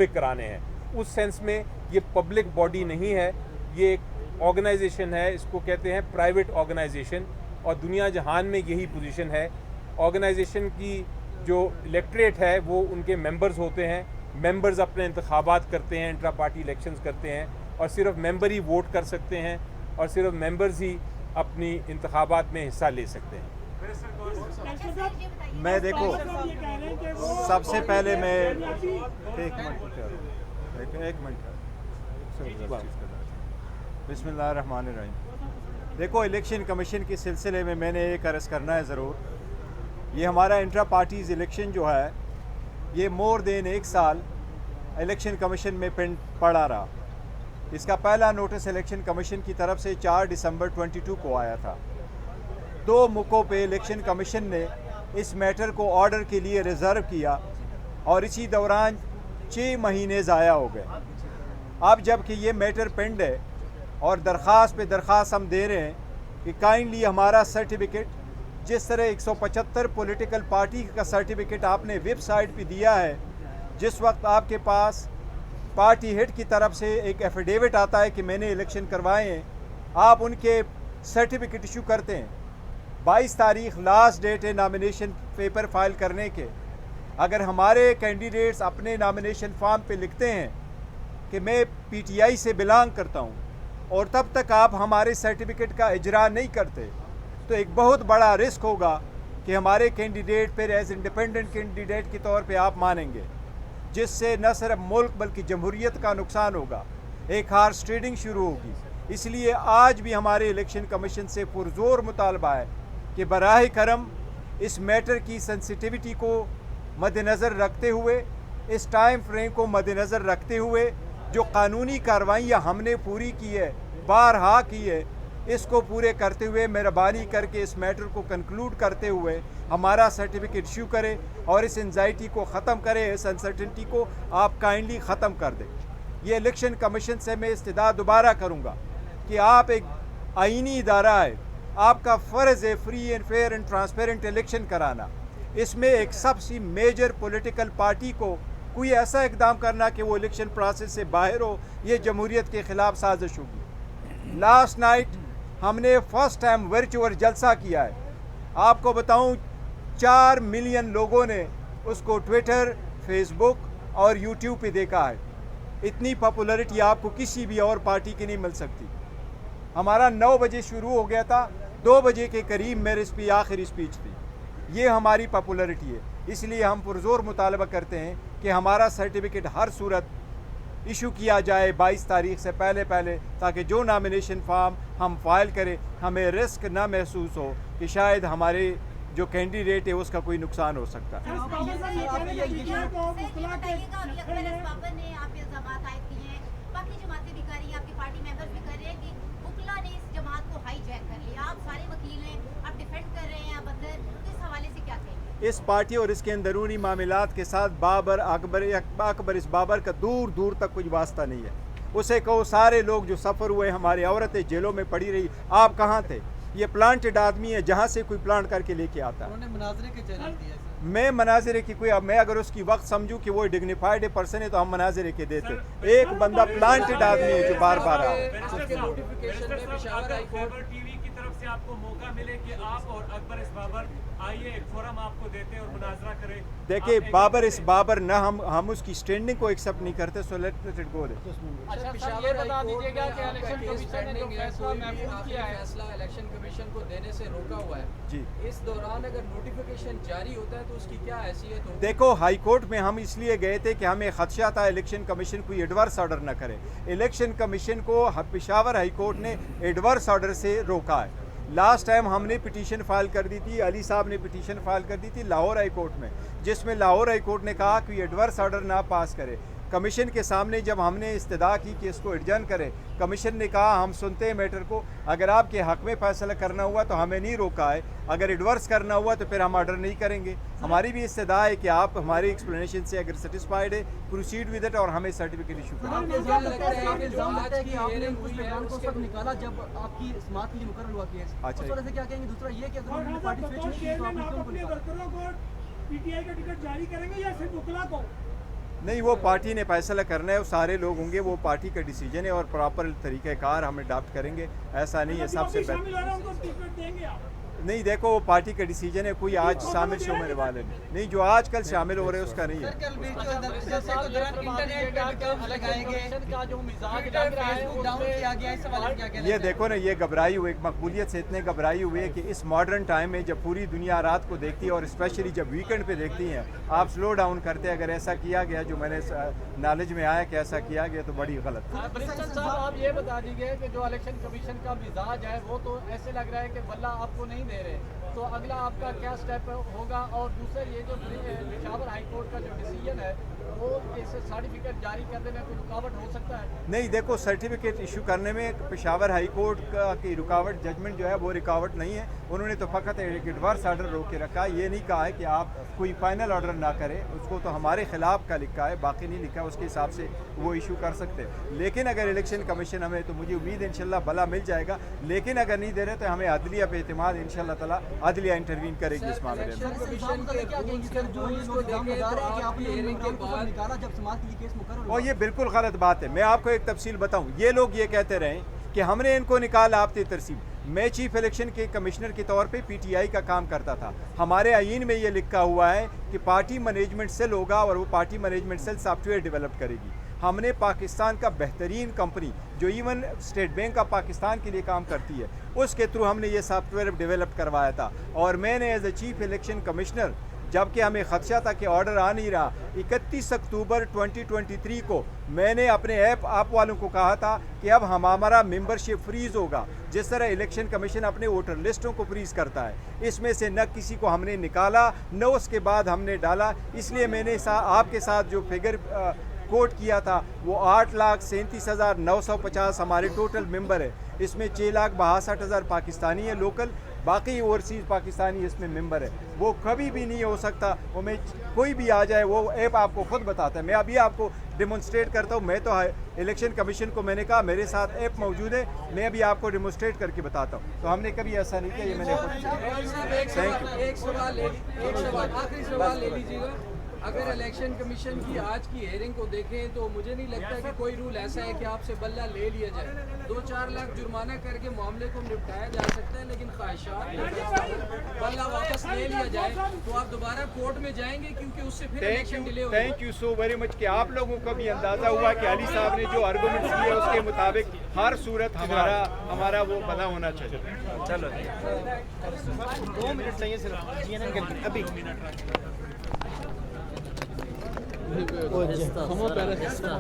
Pick कराने हैं। उस सेंस में ये पब्लिक बॉडी नहीं है, ये एक ऑर्गेनाइजेशन है, इसको कहते हैं प्राइवेट ऑर्गेनाइजेशन, और दुनिया जहान में यही पोजीशन है। ऑर्गेनाइजेशन की जो इलेक्ट्रेट है वो उनके मेंबर्स होते हैं, मेंबर्स अपने इंतखाबात करते हैं, इंट्रा पार्टी इलेक्शंस करते हैं, और सिर्फ मेंबर ही वोट कर सकते हैं और सिर्फ मेंबर्स ही अपनी इंतखाबात में हिस्सा ले सकते हैं। मैं देखो सबसे पहले मैं एक मिनट बिस्मिल्लाहिर्रहमानिर्रहीम। देखो, इलेक्शन कमीशन के सिलसिले में मैंने एक अर्ज़ करना है ज़रूर। ये हमारा इंट्रा पार्टीज़ इलेक्शन जो है ये मोर देन एक साल इलेक्शन कमीशन में पेंड पड़ा रहा। इसका पहला नोटिस इलेक्शन कमीशन की तरफ से 4 दिसंबर 22 को आया था। 2 मौक़ों पे इलेक्शन कमीशन ने इस मैटर को ऑर्डर के लिए रिज़र्व किया और इसी दौरान 6 महीने ज़ाया हो गए। अब जबकि ये मैटर पेंड है और दरख्वास्त पे दरख्वास्त हम दे रहे हैं कि काइंडली हमारा सर्टिफिकेट, जिस तरह 175 पॉलिटिकल पार्टी का सर्टिफिकेट आपने वेबसाइट पे दिया है, जिस वक्त आपके पास पार्टी हेड की तरफ से एक एफिडेविट आता है कि मैंने इलेक्शन करवाए हैं, आप उनके सर्टिफिकेट इशू करते हैं। 22 तारीख लास्ट डेट है नॉमिनेशन पेपर फाइल करने के। अगर हमारे कैंडिडेट्स अपने नॉमिनेशन फॉर्म पे लिखते हैं कि मैं पीटीआई से बिलोंग करता हूं, और तब तक आप हमारे सर्टिफिकेट का इजरा नहीं करते, तो एक बहुत बड़ा रिस्क होगा कि हमारे कैंडिडेट पर एज इंडिपेंडेंट कैंडिडेट के तौर पे आप मानेंगे, जिससे न सिर्फ मुल्क बल्कि जमहूरियत का नुकसान होगा, एक हार्स ट्रेडिंग शुरू होगी। इसलिए आज भी हमारे इलेक्शन कमीशन से पुरजोर मुतालबा है कि बराह करम इस मैटर की सेंसिटिविटी को मद्देनज़र रखते हुए, इस टाइम फ्रेम को मद्देनज़र रखते हुए, जो कानूनी कार्रवाइयाँ हमने पूरी की है, बारहा की है, इसको पूरे करते हुए मेहरबानी करके इस मैटर को कंक्लूड करते हुए हमारा सर्टिफिकेट इशू करें और इस एंजाइटी को ख़त्म करें, इस अनसर्टेनिटी को आप काइंडली ख़त्म कर दें। ये इलेक्शन कमीशन से मैं इस्तदा दोबारा करूँगा कि आप एक आईनी इदारा है, आपका फ़र्ज़ है free and fair and transparent election कराना। इसमें एक सबसे मेजर पॉलिटिकल पार्टी को कोई ऐसा इकदाम करना कि वो इलेक्शन प्रोसेस से बाहर हो, ये जमहूरियत के ख़िलाफ़ साजिश होगी। लास्ट नाइट हमने फर्स्ट टाइम वर्चुअल जलसा किया है। आपको बताऊं 4 मिलियन लोगों ने उसको ट्विटर, फेसबुक और यूट्यूब पे देखा है। इतनी पॉपुलैरिटी आपको किसी भी और पार्टी की नहीं मिल सकती। हमारा 9 बजे शुरू हो गया था, 2 बजे के करीब मेरी आखिरी स्पीच थी। ये हमारी पॉपुलैरिटी है। इसलिए हम पुरजोर मुतालबा करते हैं कि हमारा सर्टिफिकेट हर सूरत इशू किया जाए 22 तारीख से पहले, ताकि जो नॉमिनेशन फॉर्म हम फाइल करें हमें रिस्क ना महसूस हो कि शायद हमारे जो कैंडिडेट है उसका कोई नुकसान हो सकता है। इस पार्टी और इसके अंदरूनी मामलात के साथ अकबर इस बाबर का दूर दूर तक कुछ वास्ता नहीं है। उसे कहो सारे लोग जो सफ़र हुए, हमारी औरतें जेलों में पड़ी रही, आप कहाँ थे? ये प्लांटेड आदमी है, जहाँ से कोई प्लांट करके लेके आता है। मैं मनाजरे की कोई, मैं अगर उसकी वक्त समझूं कि वो डिग्निफाइड पर्सन है तो हम मनाजरे के देते। एक बंदा प्लांटेड आदमी है जो बार बार से आपको मौका मिले कि आप और अकबर इस बाबर आइए, एक फोरम आपको देते हैं और मुनाजरा करें। देखिए, बाबर इस बाबर ना हम उसकी स्टैंडिंग को एक्सेप्ट नहीं करते, सो लेट इट गो। ये बता दीजिएगा कि इलेक्शन कमीशन ने जो फैसला महफूज किया है, फैसला इलेक्शन कमीशन को देने से रोका हुआ है जी, इस दौरान अगर नोटिफिकेशन जारी होता है तो उसकी क्या हैसियत होगी? देखो, हाई कोर्ट में हम इसलिए गए थे कि हमें खदशा था इलेक्शन कमीशन कोई एडवर्स ऑर्डर न करे। इलेक्शन कमीशन को पेशावर हाई कोर्ट ने एडवर्स ऑर्डर से रोका है। लास्ट टाइम हमने पिटीशन फाइल कर दी थी, अली साहब ने पिटीशन फाइल कर दी थी लाहौर हाई कोर्ट में, जिसमें लाहौर हाई कोर्ट ने कहा कि एडवर्स ऑर्डर ना पास करे। कमीशन के सामने जब हमने इस्तदा की कि इसको एडजर्न करें, कमीशन ने कहा हम सुनते हैं मैटर को, अगर आपके हक में फैसला करना हुआ तो हमें नहीं रोका है, अगर एडवर्स करना हुआ तो फिर हम ऑर्डर नहीं करेंगे। हमारी भी इस्तदा है कि आप हमारी एक्सप्लेनेशन से अगर सेटिस्फाइड है प्रोसीड विद इट और हमें सर्टिफिकेट इशू करें। नहीं, वो पार्टी ने फैसला करना है, वो सारे लोग होंगे, वो पार्टी का डिसीजन है और प्रॉपर तरीक़ाकार हम अडॉप्ट करेंगे। ऐसा नहीं है सबसे बेहतर नहीं, देखो वो पार्टी का डिसीजन है, कोई आज शामिल होने वाले नहीं, जो आजकल शामिल हो रहे हैं उसका नहीं है। ये देखो ना, ये घबराई हुई, मकबूलियत से इतने घबराई हुए कि इस मॉडर्न टाइम में जब पूरी दुनिया रात को देखती है और स्पेशली जब वीकेंड पे देखती हैं, आप स्लो डाउन करते हैं। अगर ऐसा किया गया, जो मैंने नॉलेज में आया कि ऐसा किया गया, तो बड़ी गलत। आप ये बता दीजिए कि जो इलेक्शन कमीशन का मिजाज है वो तो ऐसे लग रहा है कि बल्ला आपको नहीं दे रहे, तो अगला आपका क्या स्टेप होगा? और दूसरा ये जो पेशावर हाई कोर्ट का जो डिसीजन है वो इस सर्टिफिकेट जारी करने में कोई रुकावट हो सकता है? नहीं, देखो सर्टिफिकेट इशू करने में पेशावर हाई कोर्ट की रुकावट, जजमेंट जो है वो रुकावट नहीं है। उन्होंने तो फ़कत एक एडवर्स ऑर्डर रोक के रखा है, ये नहीं कहा है कि आप कोई फाइनल ऑर्डर ना करें। उसको तो हमारे खिलाफ का लिखा है, बाकी नहीं लिखा, उसके हिसाब से वो इशू कर सकते हैं। लेकिन अगर इलेक्शन कमीशन हमें, तो मुझे उम्मीद है इंशाल्लाह भला मिल जाएगा। लेकिन अगर नहीं दे रहे तो हमें अदलिया पे एतमाद, इंशाल्लाह ताला अदलिया इंटरवीन करेगी इस मामले में। और ये बिल्कुल गलत बात है। मैं आपको एक तफसील बताऊं, ये लोग ये कहते रहे कि हमने इनको निकाला आपकी तरसीब। मैं चीफ इलेक्शन के कमिश्नर के तौर पे पीटीआई का काम करता था। हमारे आईन में ये लिखा हुआ है कि पार्टी मैनेजमेंट सेल होगा और वो party management cell software develop करेगी। हमने पाकिस्तान का बेहतरीन कंपनी, जो even State Bank of Pakistan के लिए काम करती है, उसके थ्रू हमने ये सॉफ्टवेयर डेवलप करवाया था। और मैंने as a chief election commissioner, जबकि हमें खदशा था कि ऑर्डर आ नहीं रहा, 31 अक्टूबर 2023 को मैंने अपने ऐप वालों को कहा था कि अब हमारा मेंबरशिप फ्रीज़ होगा, जिस तरह इलेक्शन कमीशन अपने वोटर लिस्टों को फ्रीज़ करता है। इसमें से न किसी को हमने निकाला, न उसके बाद हमने डाला। इसलिए मैंने आपके साथ जो फिगर कोट किया था वो 8,37,950 हमारे टोटल मेंबर है। इसमें 6,62,000 पाकिस्तानी है लोकल, बाकी ओवरसीज़ पाकिस्तानी इसमें मेंबर है। वो कभी भी नहीं हो सकता, वो में कोई भी आ जाए, वो ऐप आपको खुद बताता है। मैं अभी आपको डेमोन्स्ट्रेट करता हूँ। मैं तो इलेक्शन कमीशन को मैंने कहा मेरे साथ ऐप मौजूद है, मैं अभी आपको डेमोन्स्ट्रेट करके बताता हूँ। तो हमने कभी ऐसा नहीं किया, ये मैंने खुद। Thank you. एक सवाल आखिरी सवाल ले लीजिएगा। अगर इलेक्शन कमीशन की आज की हेयरिंग को देखें तो मुझे नहीं लगता कि कोई रूल ऐसा है कि आपसे बल्ला ले लिया जाए। 2-4 लाख जुर्माना करके मामले को निपटाया जा सकता है, लेकिन ख्वाहिशात बल्ला वापस ले लिया जाए तो आप दोबारा कोर्ट में जाएंगे, क्योंकि उससे फिर इलेक्शन डिले होगा। Thank you so very much कि आप लोगों को भी अंदाज़ा हुआ कि अली साहब ने जो आर्गूमेंट्स दिए उसके मुताबिक हर सूरत हमारा वो भला होना चाहिए। चलो 2 मिनट चाहिए सिर्फ अभी।